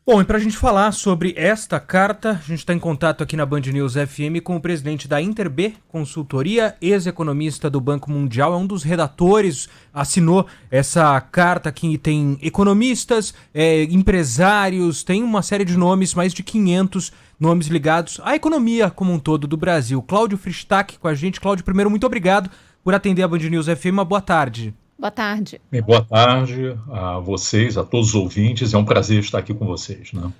Bom, e para a gente falar sobre esta carta, a gente está em contato aqui na Band News FM com o presidente da Interb Consultoria, ex-economista do Banco Mundial, é um dos redatores, assinou essa carta que tem economistas, empresários, tem uma série de nomes, mais de 500 nomes ligados à economia como um todo do Brasil. Cláudio Frishtak com a gente. Cláudio, primeiro, muito obrigado por atender a Band News FM, uma boa tarde. Boa tarde. Boa tarde a vocês, a todos os ouvintes. É um prazer estar aqui com vocês, né?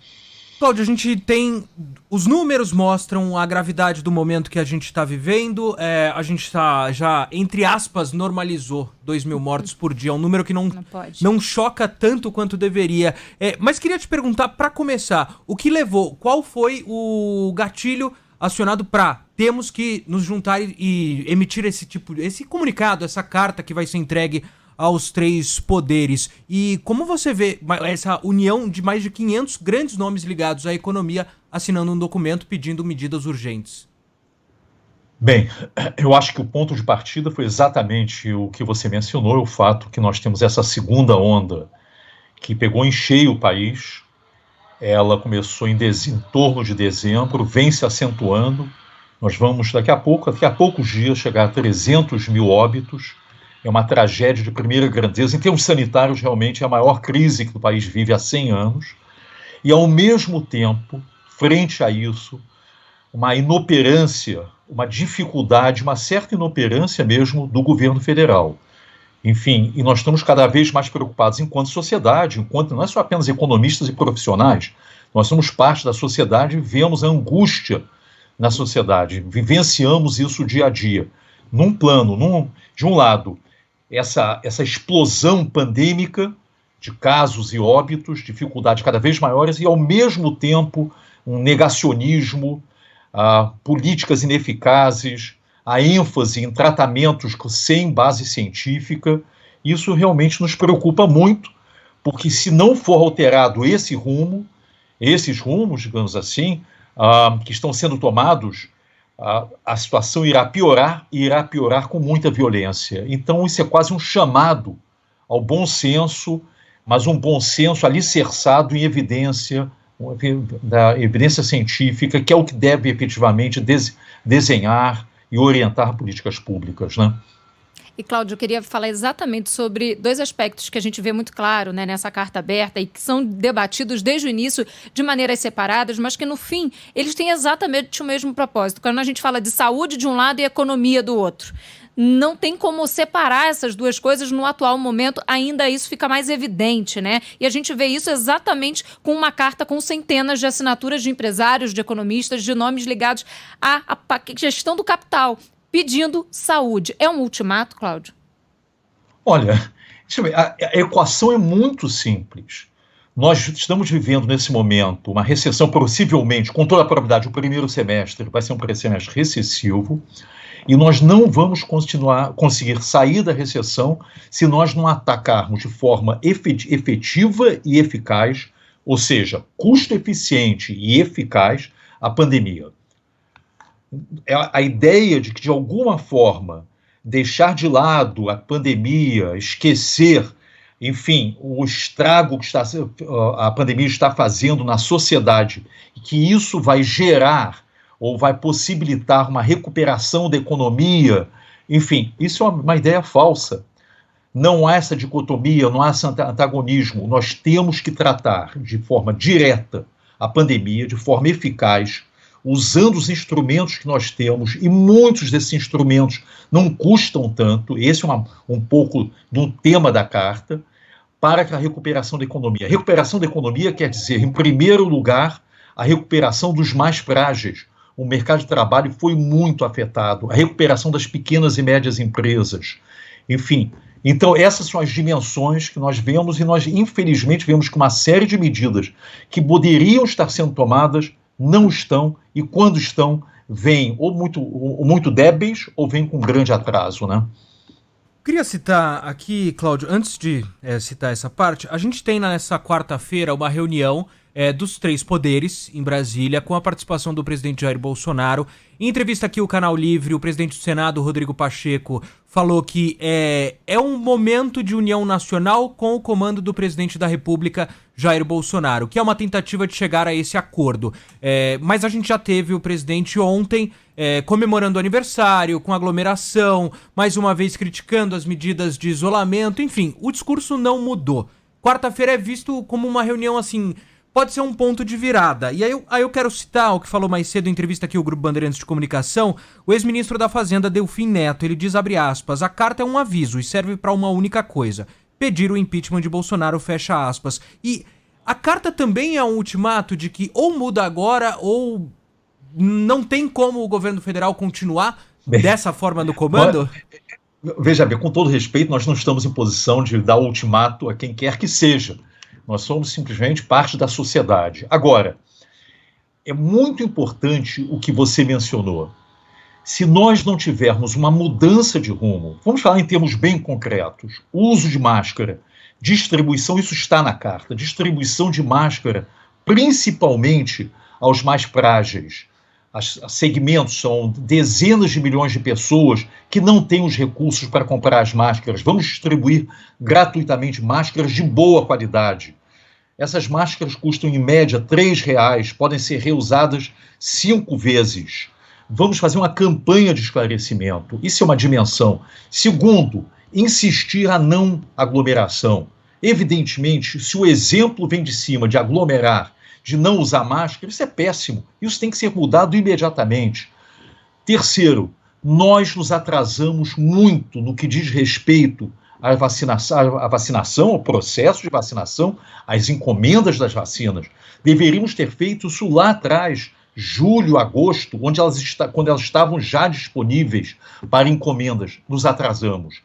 Cláudio, a gente tem... Os números mostram a gravidade do momento que a gente está vivendo. A gente já, entre aspas, normalizou 2.000 mortos por dia. É um número que não choca tanto quanto deveria. Mas queria te perguntar, para começar, o que levou? Qual foi o gatilho acionado para temos que nos juntar e emitir esse comunicado, essa carta que vai ser entregue aos três poderes? E como você vê essa união de mais de 500 grandes nomes ligados à economia assinando um documento pedindo medidas urgentes? Bem, eu acho que o ponto de partida foi exatamente o que você mencionou, o fato que nós temos essa segunda onda que pegou em cheio o país. Ela começou em torno de dezembro, vem se acentuando. Nós vamos, daqui a poucos dias, chegar a 300 mil óbitos. É uma tragédia de primeira grandeza. Em termos sanitários, realmente é a maior crise que o país vive há 100 anos. E, ao mesmo tempo, frente a isso, uma inoperância, uma dificuldade, uma certa inoperância mesmo do governo federal. Enfim, e nós estamos cada vez mais preocupados enquanto sociedade, enquanto não é só apenas economistas e profissionais, nós somos parte da sociedade e vemos a angústia na sociedade, vivenciamos isso dia a dia. Num plano, de um lado, essa explosão pandêmica de casos e óbitos, dificuldades cada vez maiores, e ao mesmo tempo um negacionismo, políticas ineficazes, a ênfase em tratamentos sem base científica. Isso realmente nos preocupa muito, porque se não for alterado esses rumos, digamos assim, que estão sendo tomados, a situação irá piorar, e irá piorar com muita violência. Então isso é quase um chamado ao bom senso, mas um bom senso alicerçado em evidência, da evidência científica, que é o que deve efetivamente desenhar e orientar políticas públicas, né? E, Cláudio, eu queria falar exatamente sobre dois aspectos que a gente vê muito claro, né, nessa carta aberta e que são debatidos desde o início de maneiras separadas, mas que, no fim, eles têm exatamente o mesmo propósito. Quando a gente fala de saúde de um lado e economia do outro, não tem como separar essas duas coisas no atual momento, ainda isso fica mais evidente, né? E a gente vê isso exatamente com uma carta com centenas de assinaturas de empresários, de economistas, de nomes ligados à gestão do capital, pedindo saúde. É um ultimato, Cláudio? Olha, deixa eu ver, a equação é muito simples. Nós estamos vivendo nesse momento uma recessão, possivelmente, com toda a probabilidade, o primeiro semestre vai ser um semestre recessivo, e nós não vamos conseguir sair da recessão se nós não atacarmos de forma efetiva e eficaz, ou seja, custo eficiente e eficaz, a pandemia. A ideia de que, de alguma forma, deixar de lado a pandemia, esquecer, enfim, o estrago que a pandemia está fazendo na sociedade, e que isso vai gerar ou vai possibilitar uma recuperação da economia, enfim, isso é uma ideia falsa. Não há essa dicotomia, não há esse antagonismo. Nós temos que tratar de forma direta a pandemia, de forma eficaz, usando os instrumentos que nós temos, e muitos desses instrumentos não custam tanto, esse é um pouco do tema da carta, para a recuperação da economia. A recuperação da economia quer dizer, em primeiro lugar, a recuperação dos mais frágeis. O mercado de trabalho foi muito afetado, a recuperação das pequenas e médias empresas, enfim. Então, essas são as dimensões que nós vemos, e nós, infelizmente, vemos que uma série de medidas que poderiam estar sendo tomadas não estão, e quando estão, vêm ou muito débeis ou vêm com grande atraso, né? Queria citar aqui, Cláudio, antes de citar essa parte, a gente tem nessa quarta-feira uma reunião dos três poderes em Brasília, com a participação do presidente Jair Bolsonaro. Em entrevista aqui ao Canal Livre, o presidente do Senado, Rodrigo Pacheco, falou que é um momento de união nacional com o comando do presidente da República, Jair Bolsonaro, que é uma tentativa de chegar a esse acordo. Mas a gente já teve o presidente ontem comemorando o aniversário, com aglomeração, mais uma vez criticando as medidas de isolamento, enfim, o discurso não mudou. Quarta-feira é visto como uma reunião assim, pode ser um ponto de virada. E aí eu quero citar o que falou mais cedo em entrevista aqui o Grupo Bandeirantes de Comunicação, o ex-ministro da Fazenda, Delfim Neto. Ele diz, abre aspas, a carta é um aviso e serve para uma única coisa, pedir o impeachment de Bolsonaro, fecha aspas. E a carta também é um ultimato de que ou muda agora ou não tem como o governo federal continuar dessa forma no comando? Veja bem, com todo respeito, nós não estamos em posição de dar ultimato a quem quer que seja. Nós somos simplesmente parte da sociedade. Agora, é muito importante o que você mencionou. Se nós não tivermos uma mudança de rumo, vamos falar em termos bem concretos, uso de máscara, distribuição, isso está na carta, distribuição de máscara, principalmente aos mais frágeis. Segmentos, são dezenas de milhões de pessoas que não têm os recursos para comprar as máscaras. Vamos distribuir gratuitamente máscaras de boa qualidade. Essas máscaras custam em média R$3, podem ser reusadas 5 vezes. Vamos fazer uma campanha de esclarecimento. Isso é uma dimensão. Segundo, insistir a não aglomeração. Evidentemente, se o exemplo vem de cima de aglomerar, de não usar máscara, isso é péssimo. Isso tem que ser mudado imediatamente. Terceiro, nós nos atrasamos muito no que diz respeito à vacinação, ao processo de vacinação, às encomendas das vacinas. Deveríamos ter feito isso lá atrás, julho, agosto, quando elas estavam já disponíveis para encomendas. Nos atrasamos.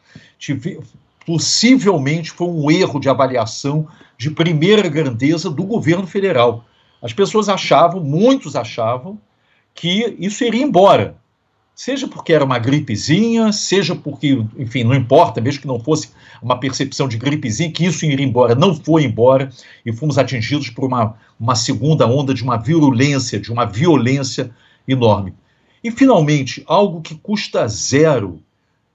Possivelmente foi um erro de avaliação de primeira grandeza do governo federal. As pessoas muitos achavam, que isso iria embora. Seja porque era uma gripezinha, seja porque, enfim, não importa, mesmo que não fosse uma percepção de gripezinha, que isso iria embora. Não foi embora e fomos atingidos por uma segunda onda de uma virulência, de uma violência enorme. E, finalmente, algo que custa zero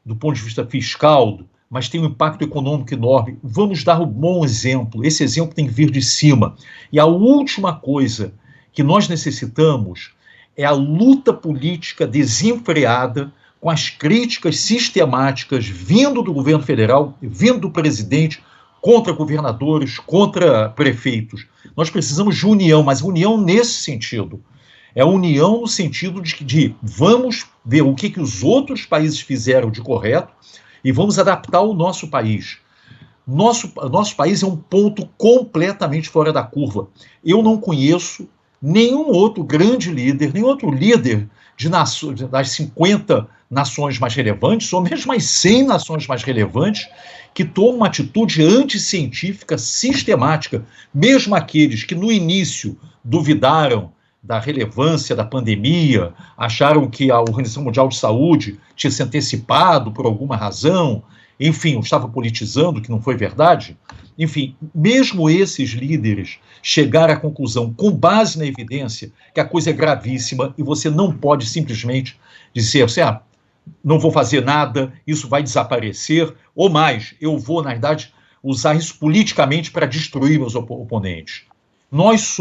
do ponto de vista fiscal, mas tem um impacto econômico enorme. Vamos dar um bom exemplo. Esse exemplo tem que vir de cima. E a última coisa que nós necessitamos é a luta política desenfreada com as críticas sistemáticas vindo do governo federal, vindo do presidente, contra governadores, contra prefeitos. Nós precisamos de união, mas união nesse sentido. É união no sentido de vamos ver o que os outros países fizeram de correto e vamos adaptar o nosso país. Nosso país é um ponto completamente fora da curva. Eu não conheço nenhum outro grande líder, nenhum outro líder das 50 nações mais relevantes, ou mesmo as 100 nações mais relevantes, que tomam uma atitude anticientífica sistemática, mesmo aqueles que no início duvidaram da relevância da pandemia, acharam que a Organização Mundial de Saúde tinha se antecipado por alguma razão, enfim, estava politizando, que não foi verdade. Enfim, mesmo esses líderes chegaram à conclusão, com base na evidência, que a coisa é gravíssima e você não pode simplesmente dizer assim, não vou fazer nada, isso vai desaparecer, ou mais, eu vou, na verdade, usar isso politicamente para destruir meus oponentes. Nós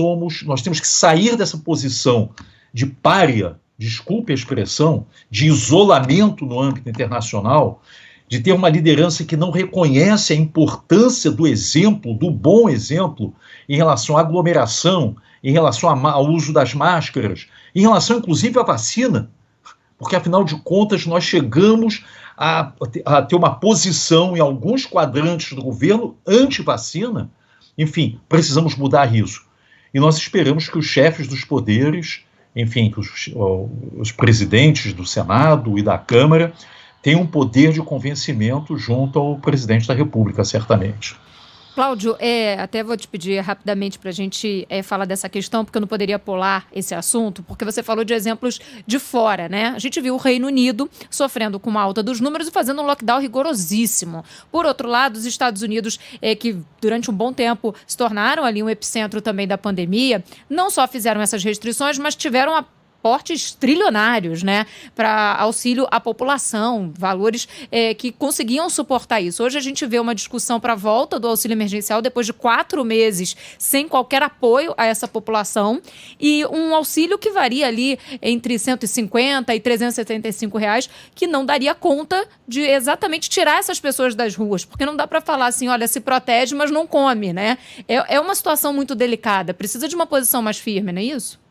temos que sair dessa posição de pária, desculpe a expressão, de isolamento no âmbito internacional, de ter uma liderança que não reconhece a importância do exemplo, do bom exemplo, em relação à aglomeração, em relação ao uso das máscaras, em relação, inclusive, à vacina, porque, afinal de contas, nós chegamos a ter uma posição em alguns quadrantes do governo anti-vacina. Enfim, precisamos mudar isso. E nós esperamos que os chefes dos poderes, enfim, que os presidentes do Senado e da Câmara tenham um poder de convencimento junto ao presidente da República, certamente. Cláudio, até vou te pedir rapidamente para a gente falar dessa questão, porque eu não poderia pular esse assunto, porque você falou de exemplos de fora, né? A gente viu o Reino Unido sofrendo com uma alta dos números e fazendo um lockdown rigorosíssimo. Por outro lado, os Estados Unidos, que durante um bom tempo se tornaram ali um epicentro também da pandemia, não só fizeram essas restrições, mas tiveram aportes trilionários, né, para auxílio à população, valores que conseguiam suportar isso. Hoje a gente vê uma discussão para a volta do auxílio emergencial depois de 4 meses sem qualquer apoio a essa população e um auxílio que varia ali entre R$150 e R$375, que não daria conta de exatamente tirar essas pessoas das ruas, porque não dá para falar assim, olha, se protege, mas não come, né? É uma situação muito delicada, precisa de uma posição mais firme, não é isso?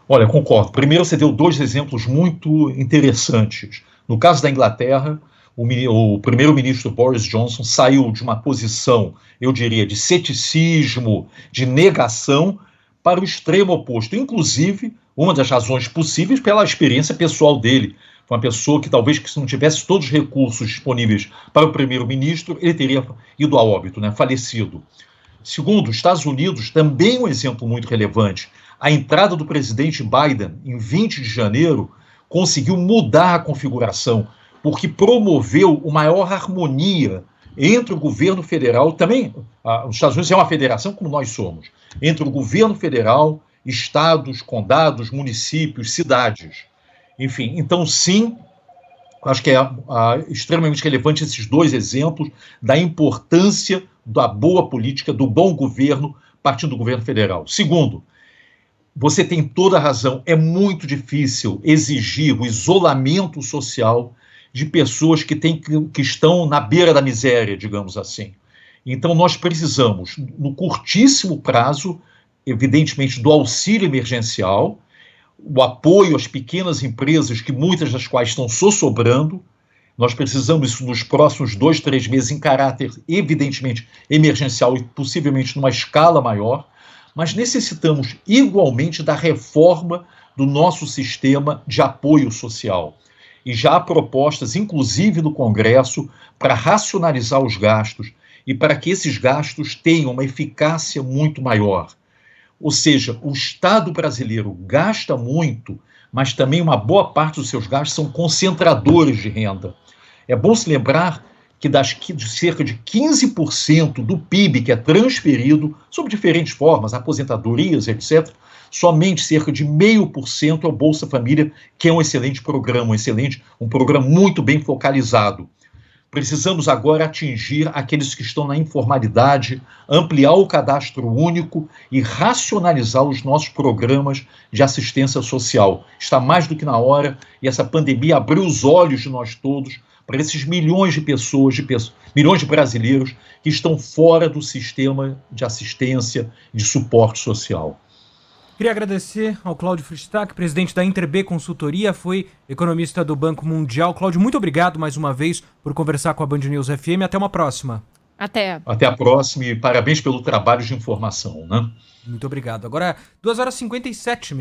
Olha, concordo. Primeiro, você deu 2 exemplos muito interessantes. No caso da Inglaterra, o primeiro-ministro Boris Johnson saiu de uma posição, eu diria, de ceticismo, de negação, para o extremo oposto. Inclusive, uma das razões possíveis pela experiência pessoal dele. Foi uma pessoa que talvez que se não tivesse todos os recursos disponíveis para o primeiro-ministro, ele teria ido a óbito, né, falecido. Segundo, os Estados Unidos, também um exemplo muito relevante. A entrada do presidente Biden, em 20 de janeiro, conseguiu mudar a configuração, porque promoveu uma maior harmonia entre o governo federal, também, os Estados Unidos é uma federação como nós somos, entre o governo federal, estados, condados, municípios, cidades. Enfim, então sim, acho que é extremamente relevante esses 2 exemplos da importância da boa política, do bom governo, partindo do governo federal. Segundo, você tem toda a razão, é muito difícil exigir o isolamento social de pessoas que estão na beira da miséria, digamos assim. Então, nós precisamos, no curtíssimo prazo, evidentemente, do auxílio emergencial, o apoio às pequenas empresas, que muitas das quais estão sossobrando. Nós precisamos isso nos próximos 2, 3 meses em caráter, evidentemente, emergencial e possivelmente numa escala maior. Mas necessitamos igualmente da reforma do nosso sistema de apoio social. E já há propostas, inclusive no Congresso, para racionalizar os gastos e para que esses gastos tenham uma eficácia muito maior. Ou seja, o Estado brasileiro gasta muito, mas também uma boa parte dos seus gastos são concentradores de renda. É bom se lembrar que de cerca de 15% do PIB que é transferido, sob diferentes formas, aposentadorias, etc., somente cerca de 0,5% é o Bolsa Família, que é um excelente programa, um programa muito bem focalizado. Precisamos agora atingir aqueles que estão na informalidade, ampliar o cadastro único e racionalizar os nossos programas de assistência social. Está mais do que na hora e essa pandemia abriu os olhos de nós todos para esses milhões de pessoas, milhões de brasileiros que estão fora do sistema de assistência e de suporte social. Queria agradecer ao Cláudio Frishtak, presidente da Interb Consultoria, foi economista do Banco Mundial. Cláudio, muito obrigado mais uma vez por conversar com a Band News FM. Até uma próxima. Até a próxima e parabéns pelo trabalho de informação, né? Muito obrigado. Agora, 2h57.